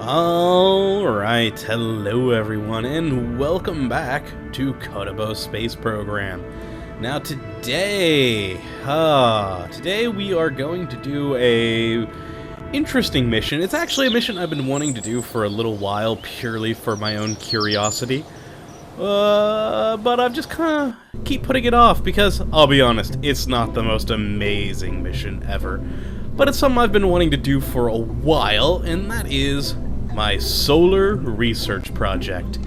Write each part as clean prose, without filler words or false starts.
Alright, hello everyone, and welcome back to Kottabos Space Program. Now today we are going to do a interesting mission. It's actually a mission I've been wanting to do for a little while, purely for my own curiosity. But I've just kind of keep putting it off because, I'll be honest, it's not the most amazing mission ever. But it's something I've been wanting to do for a while, and that is my solar research project.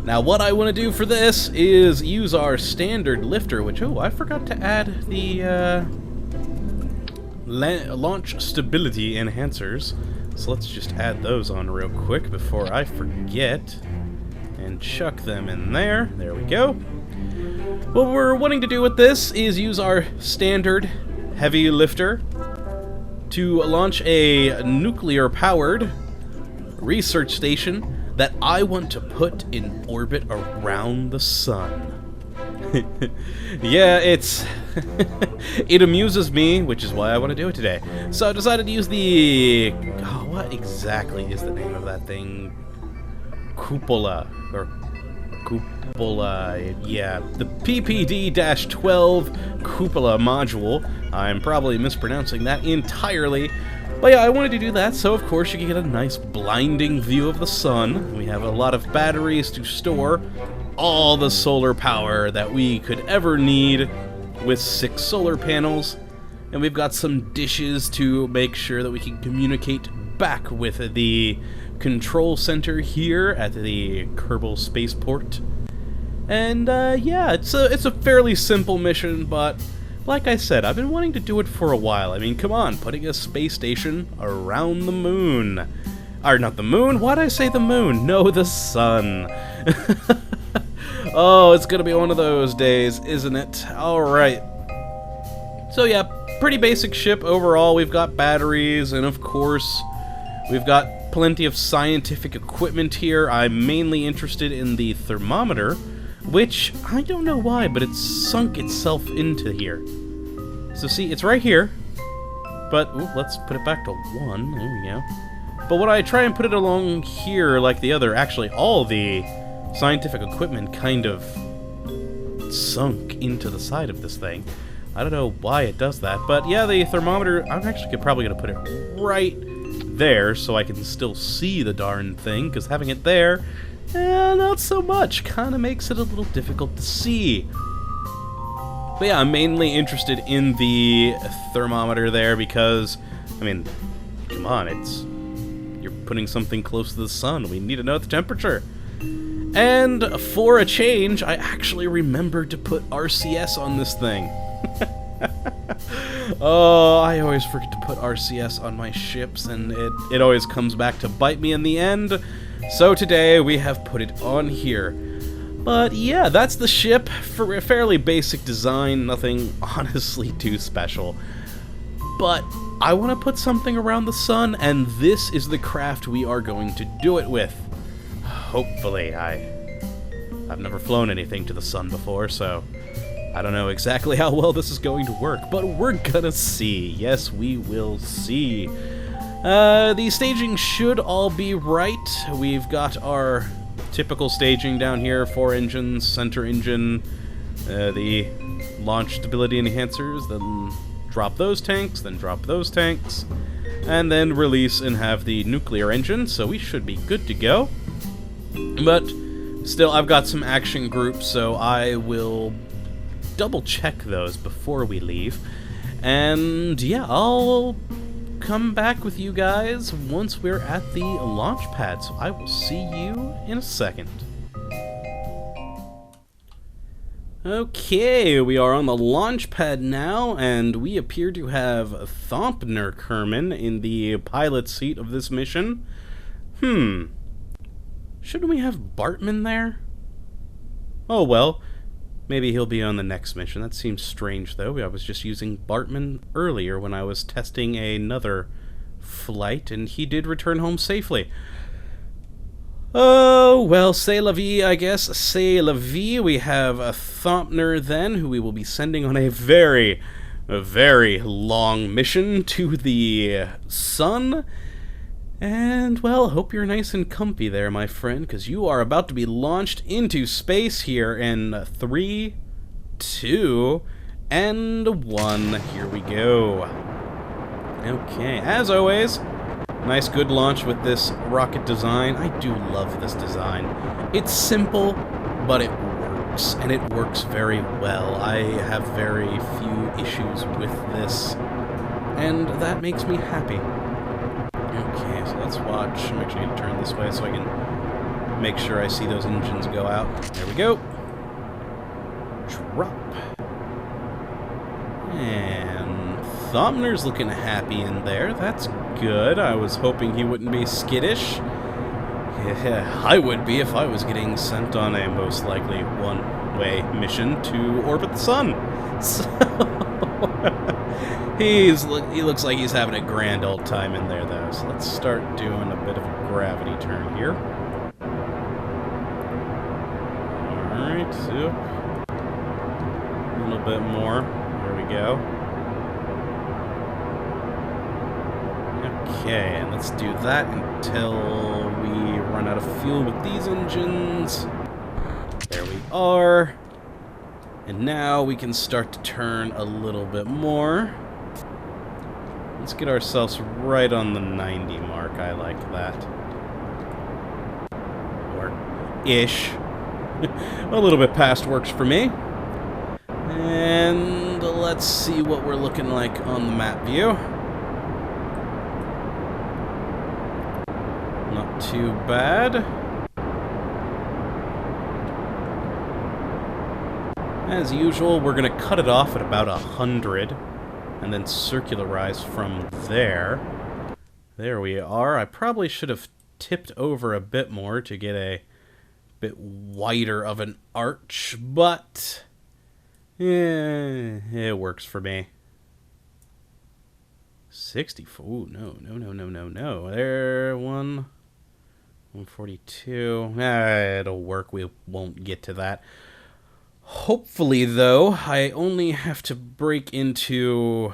Now what I want to do for this is use our standard lifter, which, oh, I forgot to add the launch stability enhancers. So let's just add those on real quick before I forget. And chuck them in there. There we go. What we're wanting to do with this is use our standard heavy lifter to launch a nuclear-powered research station that I want to put in orbit around the sun. Yeah, it amuses me, which is why I want to do it today. So I decided to use the... oh, what exactly is the name of that thing? Cupola, yeah, the PPD-12 Cupola module. I'm probably mispronouncing that entirely. But yeah, I wanted to do that, so of course you can get a nice blinding view of the sun. We have a lot of batteries to store all the solar power that we could ever need with 6 solar panels. And we've got some dishes to make sure that we can communicate back with the control center here at the Kerbal Spaceport. And yeah, it's a fairly simple mission, but like I said, I've been wanting to do it for a while. I mean, come on, putting a space station around the moon. Or not the moon? Why'd I say the moon? No, the sun. Oh, it's gonna be one of those days, isn't it? Alright. So yeah, pretty basic ship overall. We've got batteries, and of course, we've got plenty of scientific equipment here. I'm mainly interested in the thermometer, which, I don't know why, but it's sunk itself into here. So see, it's right here, but, ooh, let's put it back to 1, there we go. But when I try and put it along here like the other, actually all the scientific equipment kind of sunk into the side of this thing. I don't know why it does that, but yeah, the thermometer, I'm actually probably going to put it right there so I can still see the darn thing, because having it there, not so much. Kind of makes it a little difficult to see. But yeah, I'm mainly interested in the thermometer there because, I mean, come on, you're putting something close to the sun. We need to know the temperature. And for a change, I actually remembered to put RCS on this thing. Oh, I always forget to put RCS on my ships, and it always comes back to bite me in the end. So today we have put it on here. But yeah, that's the ship. For a fairly basic design, nothing honestly too special. But I want to put something around the sun, and this is the craft we are going to do it with. Hopefully. I've never flown anything to the sun before, so I don't know exactly how well this is going to work, but we're gonna see. Yes, we will see. The staging should all be right. We've got our typical staging down here, 4 engines, center engine, the launch stability enhancers, then drop those tanks, then drop those tanks, and then release and have the nuclear engine, so we should be good to go. But still, I've got some action groups, so I will double check those before we leave. And yeah, I'll come back with you guys once we're at the launch pad, so I will see you in a second. Okay, we are on the launch pad now, and we appear to have Thompner Kerbin in the pilot seat of this mission. Shouldn't we have Bartman there? Oh well, maybe he'll be on the next mission. That seems strange, though. I was just using Bartman earlier when I was testing another flight, and he did return home safely. Oh, well, c'est la vie, I guess. C'est la vie. We have a Thompner, then, who we will be sending on a very, very long mission to the sun. And, well, hope you're nice and comfy there, my friend, because you are about to be launched into space here in 3, 2, and 1. Here we go. Okay, as always, nice good launch with this rocket design. I do love this design. It's simple, but it works, and it works very well. I have very few issues with this, and that makes me happy. Okay, so let's watch. I'm actually going to turn this way so I can make sure I see those engines go out. There we go. Drop. And Thomner's looking happy in there. That's good. I was hoping he wouldn't be skittish. Yeah, I would be if I was getting sent on a most likely one-way mission to orbit the sun. So he looks like he's having a grand old time in there, though. So let's start doing a bit of a gravity turn here. Alright, so a little bit more. There we go. Okay, and let's do that until we run out of fuel with these engines. There we are. And now we can start to turn a little bit more. Let's get ourselves right on the 90 mark. I like that. Or ish. A little bit past works for me. And let's see what we're looking like on the map view. Not too bad. As usual, we're going to cut it off at about 100. And then circularize from there. There we are. I probably should have tipped over a bit more to get a bit wider of an arch, but it works for me. 64. Ooh, no. There, 142. It'll work. We won't get to that. Hopefully, though, I only have to break into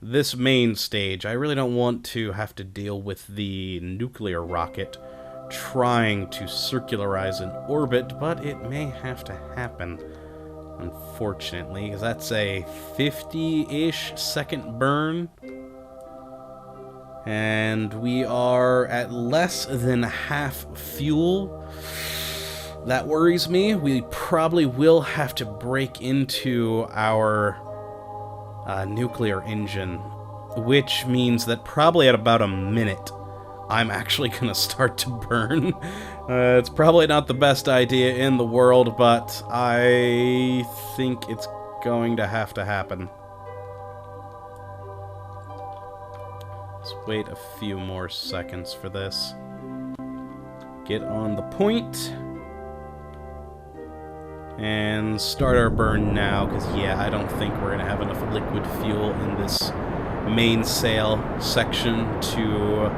this main stage. I really don't want to have to deal with the nuclear rocket trying to circularize an orbit, but it may have to happen, unfortunately, because that's a 50-ish second burn. And we are at less than half fuel. That worries me. We probably will have to break into our nuclear engine, which means that probably at about a minute, I'm actually going to start to burn. It's probably not the best idea in the world, but I think it's going to have to happen. Let's wait a few more seconds for this. Get on the point. And start our burn now, because yeah, I don't think we're going to have enough liquid fuel in this mainsail section to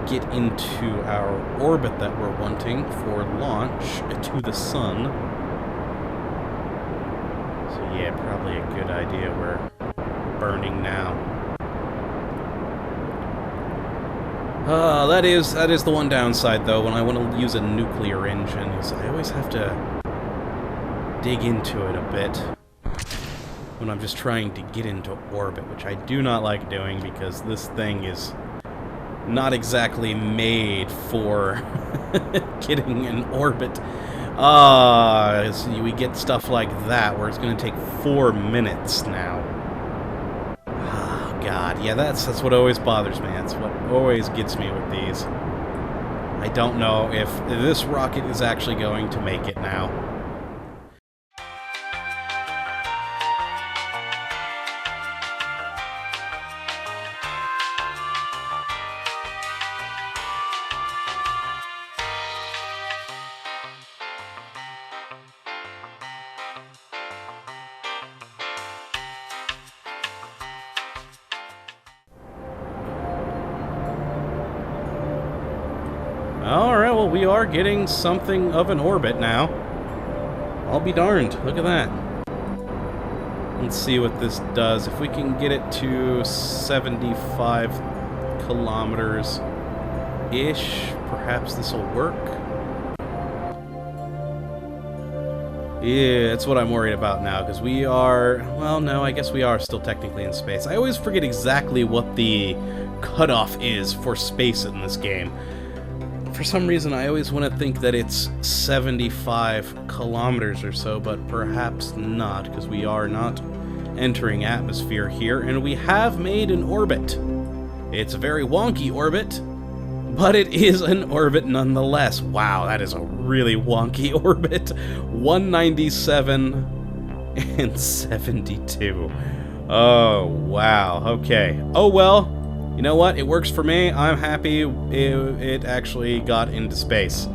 get into our orbit that we're wanting for launch to the sun. So yeah, probably a good idea we're burning now. That is the one downside, though, when I want to use a nuclear engine, is I always have to dig into it a bit when I'm just trying to get into orbit, which I do not like doing because this thing is not exactly made for getting in orbit. So we get stuff like that where it's going to take 4 minutes now. Oh, God. Yeah, that's what always bothers me. That's what always gets me with these. I don't know if this rocket is actually going to make it now. Alright, well, we are getting something of an orbit now. I'll be darned. Look at that. Let's see what this does. If we can get it to 75 kilometers Perhaps this will work. Yeah, that's what I'm worried about now, because we are... Well, no, I guess we are still technically in space. I always forget exactly what the cutoff is for space in this game. For some reason, I always want to think that it's 75 kilometers or so, but perhaps not, because we are not entering atmosphere here, and we have made an orbit. It's a very wonky orbit, but it is an orbit nonetheless. Wow, that is a really wonky orbit. 197 and 72. Oh, wow. Okay. Oh, well. You know what? It works for me. I'm happy it actually got into space.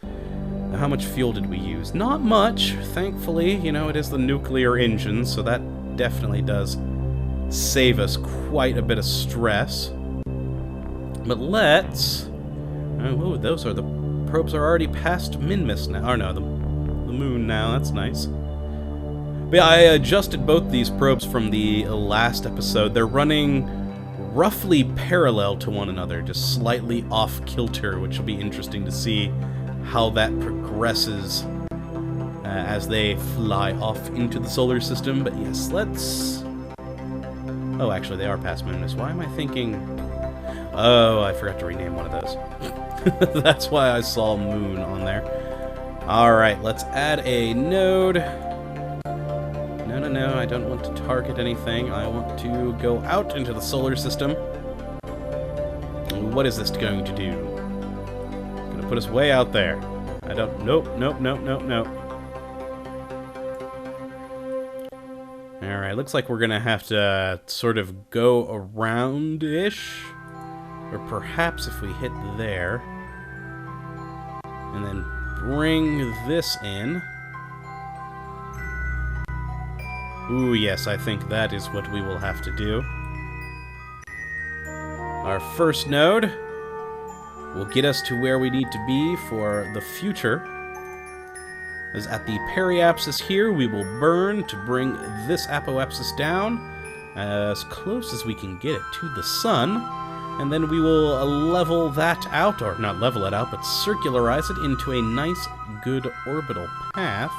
Now, how much fuel did we use? Not much. Thankfully, you know, it is the nuclear engine, so that definitely does save us quite a bit of stress. But let's... Oh, those are the probes are already past Minmus now. Or no, the moon now. That's nice. But yeah, I adjusted both these probes from the last episode. They're running roughly parallel to one another, just slightly off kilter, which will be interesting to see how that progresses as they fly off into the solar system. But yes, let's... Oh, actually, they are past Minmus. Why am I thinking... Oh, I forgot to rename one of those. That's why I saw Moon on there. Alright, let's add a node. No, I don't want to target anything. I want to go out into the solar system. What is this going to do? It's going to put us way out there. I don't... Nope. Alright, looks like we're going to have to sort of go around-ish. Or perhaps if we hit there, and then bring this in. Ooh, yes, I think that is what we will have to do. Our first node will get us to where we need to be for the future. As at the periapsis here, we will burn to bring this apoapsis down as close as we can get it to the sun. And then we will level that out, or not level it out, but circularize it into a nice, good orbital path.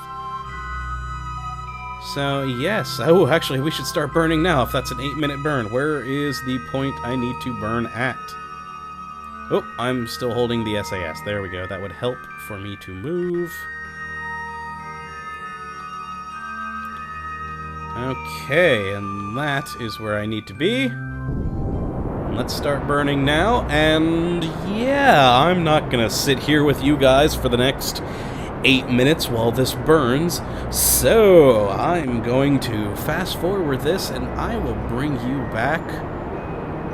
So, yes. Oh, actually, we should start burning now, if that's an 8-minute burn. Where is the point I need to burn at? Oh, I'm still holding the SAS. There we go. That would help for me to move. Okay, and that is where I need to be. Let's start burning now, and yeah, I'm not gonna sit here with you guys for the next 8 minutes while this burns, so I'm going to fast forward this, and I will bring you back,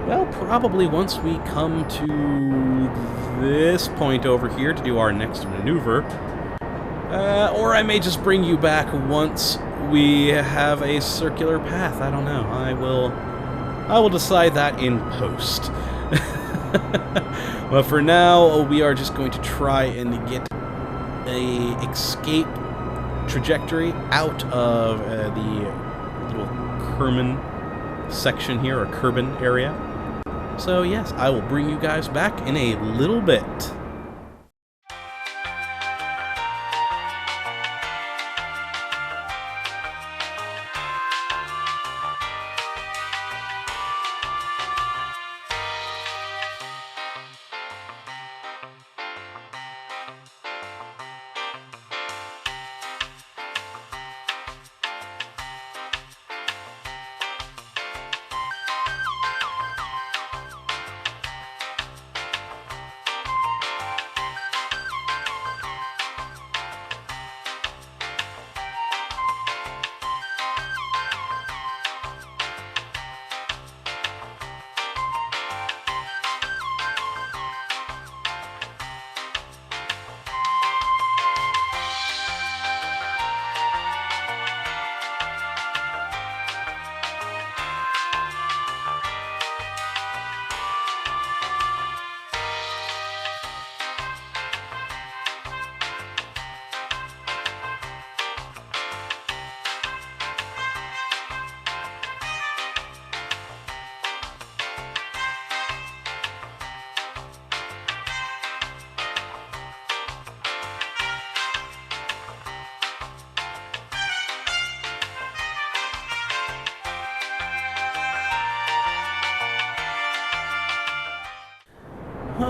well, probably once we come to this point over here to do our next maneuver, or I may just bring you back once we have a circular path. I don't know. I will decide that in post. But for now, we are just going to try and get a escape trajectory out of the little Kerbin section here, or Kerbin area. So yes, I will bring you guys back in a little bit.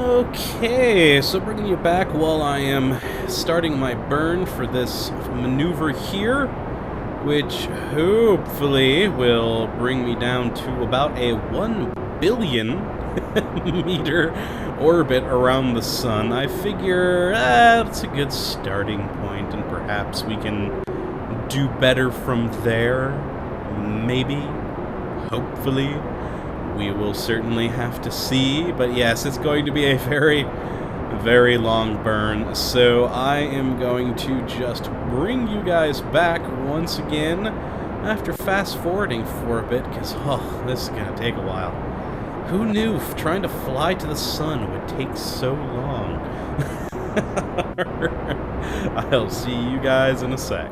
Okay, so bringing you back while I am starting my burn for this maneuver here, which hopefully will bring me down to about a 1 billion meter orbit around the sun. I figure that's a good starting point, and perhaps we can do better from there. Maybe. Hopefully. We will certainly have to see, but yes, it's going to be a very, very long burn, so I am going to just bring you guys back once again after fast-forwarding for a bit, because, oh, this is going to take a while. Who knew trying to fly to the sun would take so long? I'll see you guys in a sec.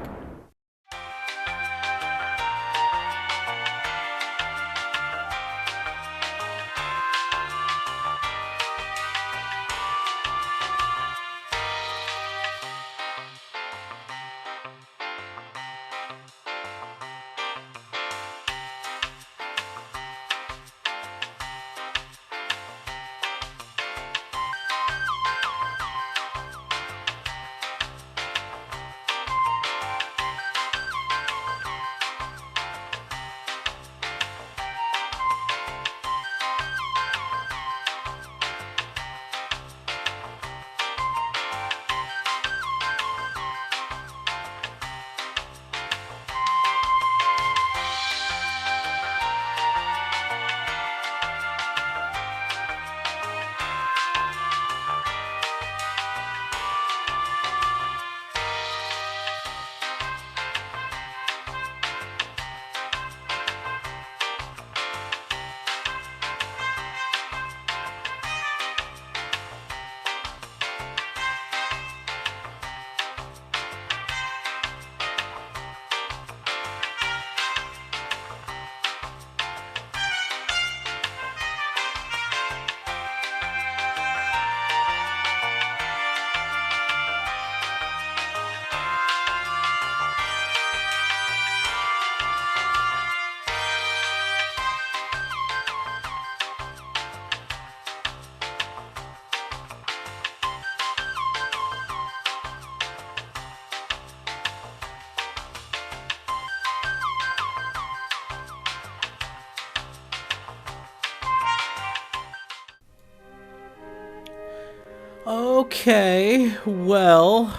Okay, well,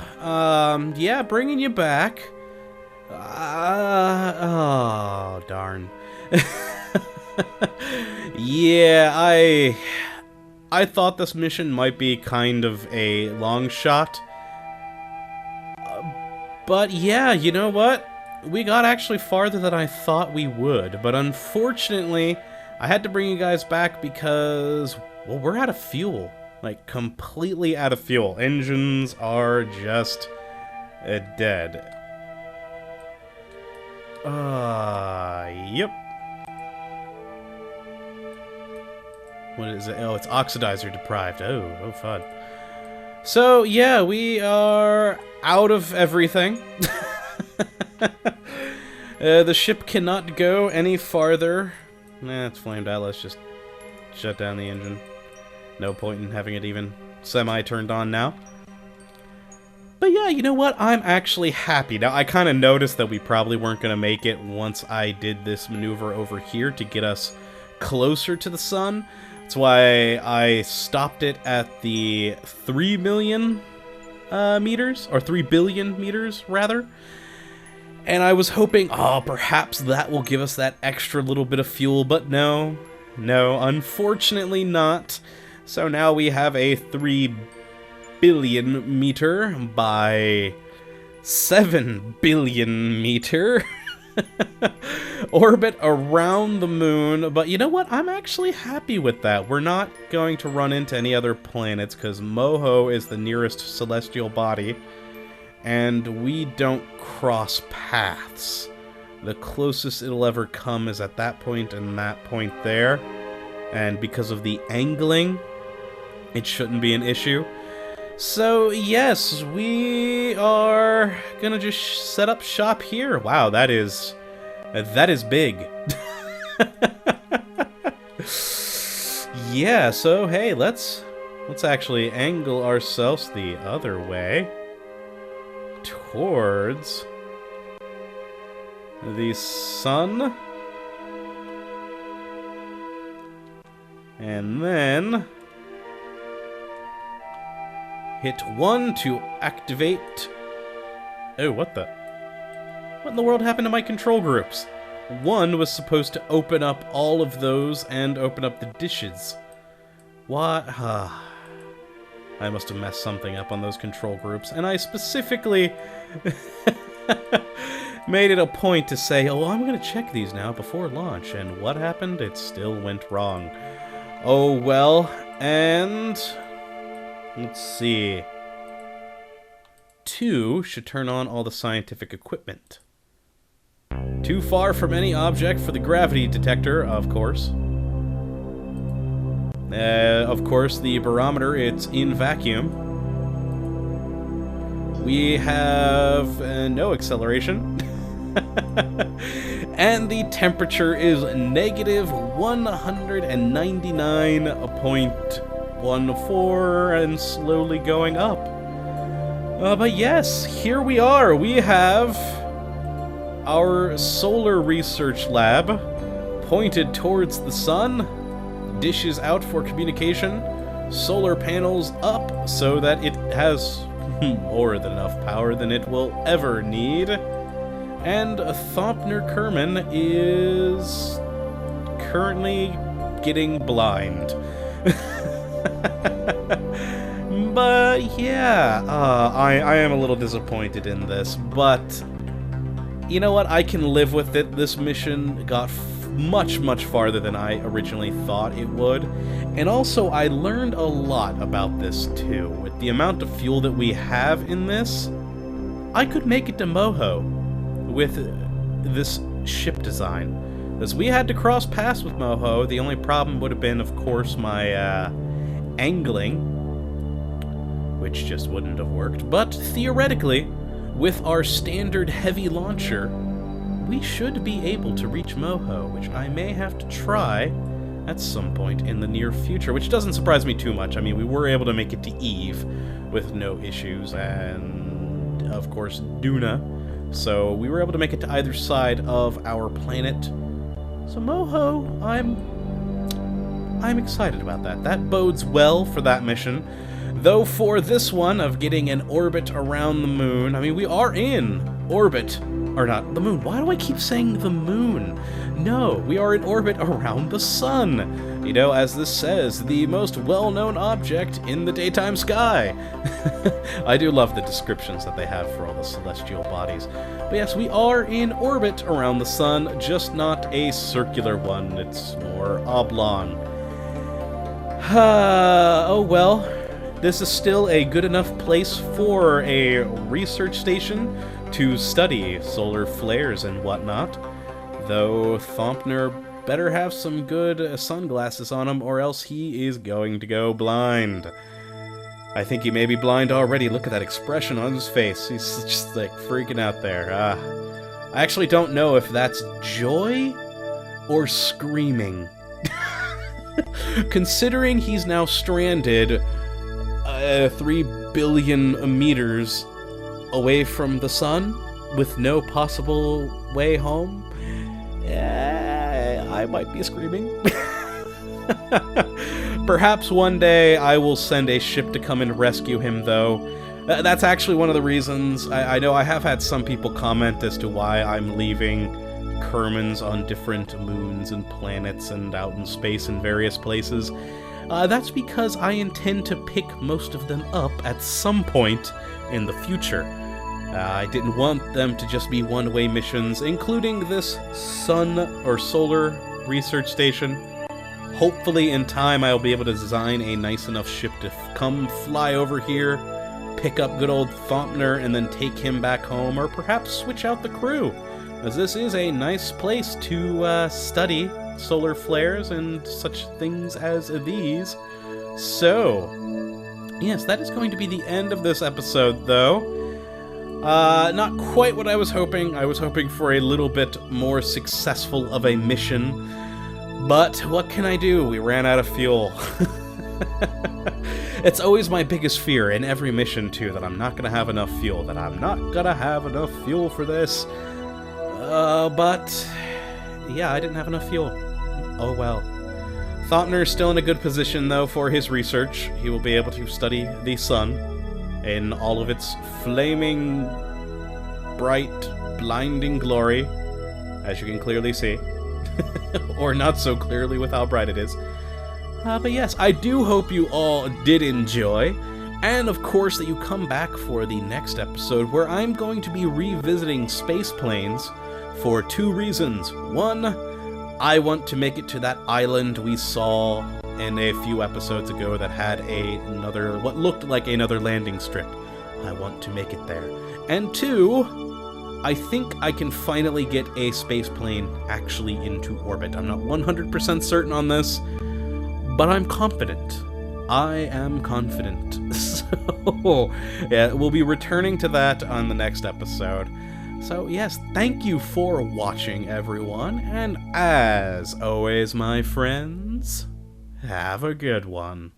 yeah, bringing you back. Oh, darn. Yeah, I thought this mission might be kind of a long shot. But yeah, you know what? We got actually farther than I thought we would. But unfortunately, I had to bring you guys back because, well, we're out of fuel. Like, completely out of fuel. Engines are just dead. Yep. What is it? Oh, it's oxidizer deprived. Oh, fun. So, yeah, we are out of everything. The ship cannot go any farther. Nah, it's flamed out. Let's just shut down the engine. No point in having it even semi-turned on now. But yeah, you know what? I'm actually happy. Now, I kind of noticed that we probably weren't going to make it once I did this maneuver over here to get us closer to the sun. That's why I stopped it at the 3 million meters, or 3 billion meters, rather. And I was hoping, oh, perhaps that will give us that extra little bit of fuel, but no, unfortunately not. So now we have a 3 billion meter by 7 billion meter orbit around the moon. But you know what? I'm actually happy with that. We're not going to run into any other planets because Moho is the nearest celestial body, and we don't cross paths. The closest it'll ever come is at that point and that point there. And because of the angling, it shouldn't be an issue. So, yes, we are gonna just set up shop here. Wow, that is big. Yeah, so, hey, let's Let's actually angle ourselves the other way towards the sun. And then hit 1 to activate. Oh, what in the world happened to my control groups? 1 was supposed to open up all of those and open up the dishes. What? I must have messed something up on those control groups, and I specifically made it a point to say, oh, I'm going to check these now before launch, and what happened? It still went wrong. Oh, well, and let's see. 2 should turn on all the scientific equipment. Too far from any object for the gravity detector, of course. Of course, the barometer, it's in vacuum. We have no acceleration. And the temperature is negative 199.14 and slowly going up. But yes, here we are. We have our solar research lab pointed towards the sun. Dishes out for communication, solar panels up so that it has more than enough power than it will ever need, and Thompner Kerbin is currently getting blind. But yeah, I am a little disappointed in this, but you know what, I can live with it. This mission got much farther than I originally thought it would. And also, I learned a lot about this too. With the amount of fuel that we have in this, I could make it to Moho with this ship design. As we had to cross paths with Moho, the only problem would have been, of course, my angling, which just wouldn't have worked. But theoretically, with our standard heavy launcher, we should be able to reach Moho, which I may have to try at some point in the near future, which doesn't surprise me too much. I mean, we were able to make it to Eve with no issues, and of course Duna, so we were able to make it to either side of our planet. So Moho, I'm excited about that. That bodes well for that mission. Though for this one of getting an orbit around the moon, I mean, we are in orbit. Or not, the moon. Why do I keep saying the moon? No, we are in orbit around the sun. You know, as this says, the most well-known object in the daytime sky. I do love the descriptions that they have for all the celestial bodies. But yes, we are in orbit around the sun, just not a circular one. It's more oblong. Oh well. This is still a good enough place for a research station to study solar flares and whatnot, though Thompner better have some good sunglasses on him or else he is going to go blind. I think he may be blind already. Look at that expression on his face. He's just like freaking out there. I actually don't know if that's joy or screaming. Considering he's now stranded 3 billion meters away from the sun with no possible way home, I might be screaming. Perhaps one day I will send a ship to come and rescue him, though. That's actually one of the reasons. I know I have had some people comment as to why I'm leaving Kerbins on different moons and planets and out in space in various places. That's because I intend to pick most of them up at some point in the future. I didn't want them to just be one-way missions, including this sun or solar research station. Hopefully in time I'll be able to design a nice enough ship to come fly over here, pick up good old Thompner, and then take him back home, or perhaps switch out the crew, as this is a nice place to study solar flares and such things as these. So, yes, that is going to be the end of this episode, though. Not quite what I was hoping. I was hoping for a little bit more successful of a mission, but what can I do? We ran out of fuel. It's always my biggest fear in every mission, too, that I'm not gonna have enough fuel. That I'm not gonna have enough fuel for this. But... yeah, I didn't have enough fuel. Oh well. Thothner's still in a good position, though, for his research. He will be able to study the sun in all of its flaming, bright, blinding glory, as you can clearly see. Or not so clearly with how bright it is. But yes, I do hope you all did enjoy, and of course that you come back for the next episode, where I'm going to be revisiting space planes for 2 reasons. One, I want to make it to that island we saw in a few episodes ago that had another, what looked like another landing strip. I want to make it there. And 2, I think I can finally get a space plane actually into orbit. I'm not 100% certain on this, but I'm confident. I am confident. So, yeah, we'll be returning to that on the next episode. So, yes, thank you for watching, everyone, and as always, my friends, have a good one.